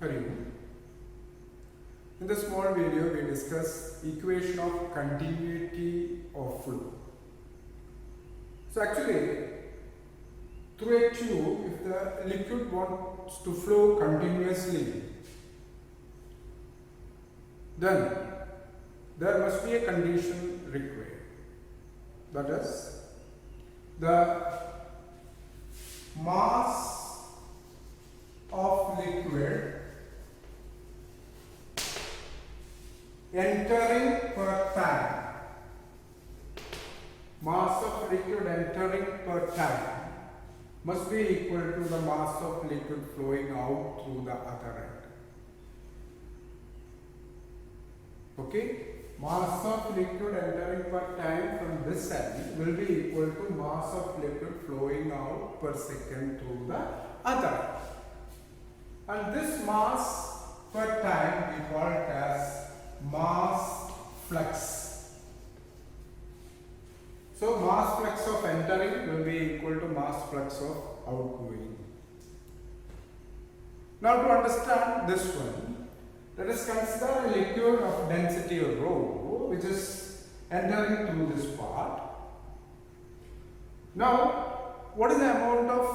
Hari Om. In the small video, we discuss equation of continuity of flow. So actually, through a tube, if the liquid wants to flow continuously, then there must be a condition required. That is, the mass of liquid entering per time, mass of liquid entering per time must be equal to the mass of liquid flowing out through the other end. Okay? Mass of liquid entering per time from this end will be equal to mass of liquid flowing out per second through the other end. And this mass per time we call it as mass flux. So mass flux of entering will be equal to mass flux of outgoing. Now to understand this one, let us consider a liquid of density rho which is entering through this part. Now what is the amount of,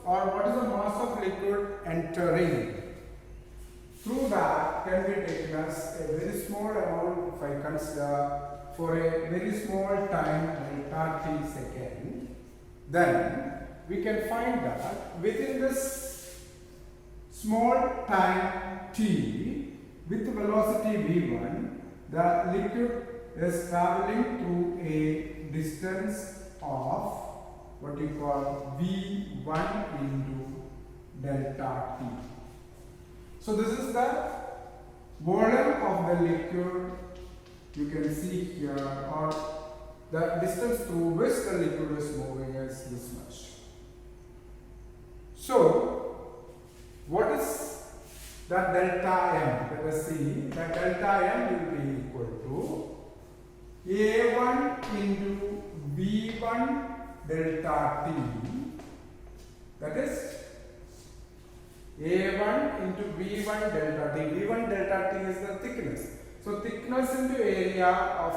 or what is the mass of liquid entering? Through that can be taken as a very small amount if I consider for a very small time delta t second. Then we can find that within this small time t with velocity v1, the liquid is traveling through a distance of what you call v1 into delta t. So this is the volume of the liquid you can see here, or the distance through which the liquid is moving is this much. So what is that delta m? Let us see. That delta m will be equal to a1 into v1 delta t, that is a1 into v1 delta t. v1 delta t is the thickness. So thickness into area of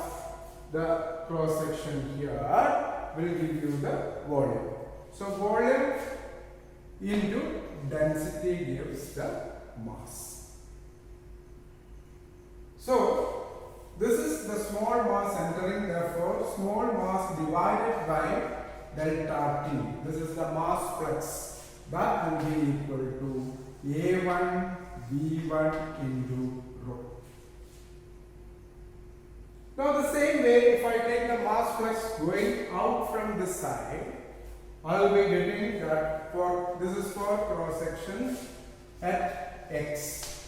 the cross section here will give you the volume. So volume into density gives the mass. So this is the small mass entering, therefore small mass divided by delta t. This is the mass flux. That will be equal to a1 v1 into rho. Now the same way, if I take the mass flux going out from this side, I will be getting that for this is for cross section at x,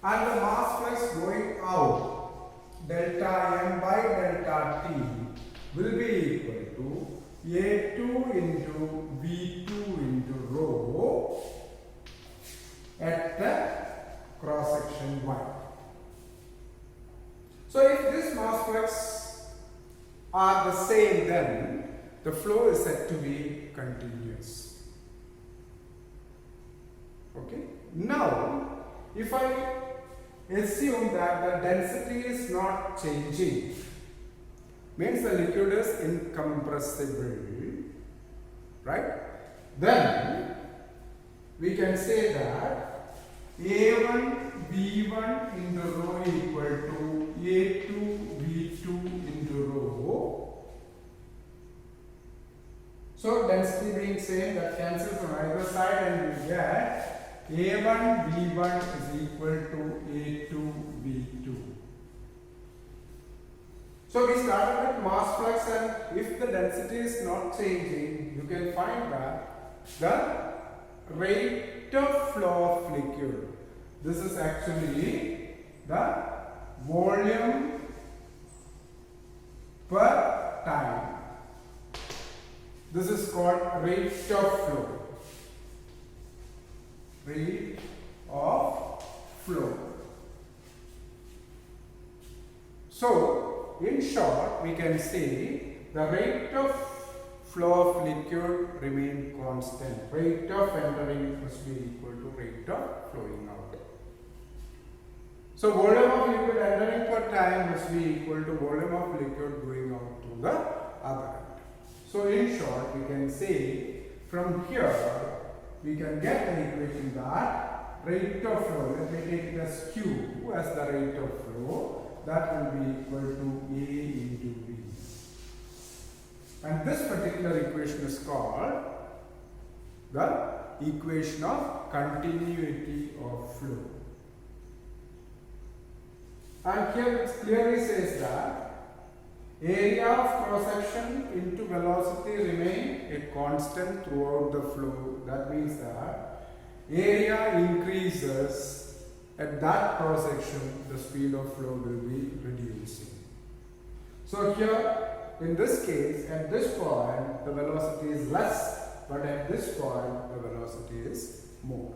and the mass flux going out delta m by delta t will be equal to a2 into v2 into rho at the cross section y. So if this mass flux are the same, then the flow is said to be continuous. Okay. Now if I assume that the density is not changing, means the liquid is incompressible, right? Then we can say that a1 v1 into rho equal to a2 v2 into rho. So density being same, that cancels on either side, and we get a1 v1 is equal to a2 v2. So we started with mass flux, and if the density is not changing, you can find that the rate of flow of liquid. This is actually the volume per time. This is called rate of flow. Rate of flow. So in short, we can say the rate of flow of liquid remain constant. Rate of entering must be equal to rate of flowing out. So volume of liquid entering per time must be equal to volume of liquid going out to the other end. So in short, we can say from here we can get the equation that rate of flow, let me take it as Q as the rate of flow, that will be equal to A into V. And this particular equation is called the equation of continuity of flow. And here it clearly says that area of cross section into velocity remain a constant throughout the flow. That means that area increases at that cross section, the speed of flow will be reducing. So here in this case, at this point the velocity is less, but at this point the velocity is more.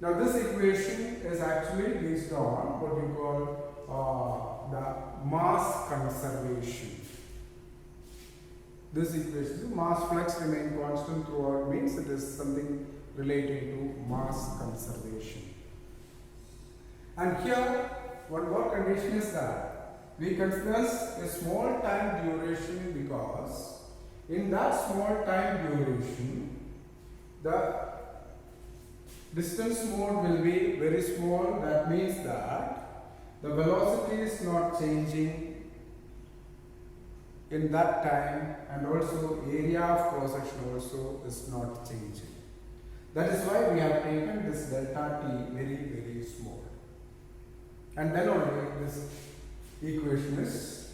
Now this equation is actually based on what you call the mass conservation. This equation, mass flux remain constant throughout, means it is something relating to mass conservation. And here one more condition is that we consider a small time duration, because in that small time duration the distance mode will be very small. That means that the velocity is not changing in that time, and also area of cross section also is not changing. That is why we have taken this delta t very small, and then only this equation is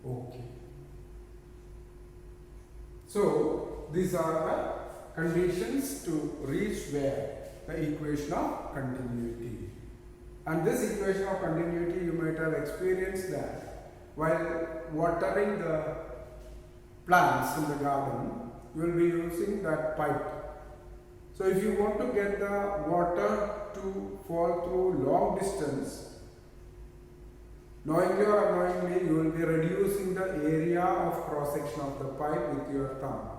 okay. So these are the conditions to reach where the equation of continuity. And this equation of continuity, you might have experienced that while watering the plants in the garden, you will be using that pipe. So if you want to get the water to fall through long distance, knowingly or unknowingly, you will be reducing the area of cross section of the pipe with your thumb.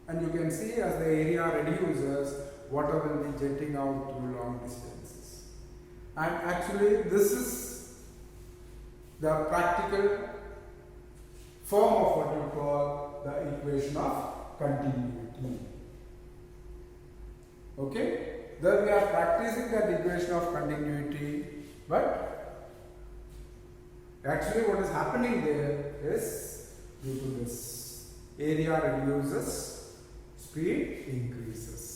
And you can see as the area reduces, water will be jetting out through long distances. And actually this is the practical form of what you call the equation of continuity. Okay? Then we are practicing that equation of continuity, but actually what is happening there is due to this area reduces, speed increases.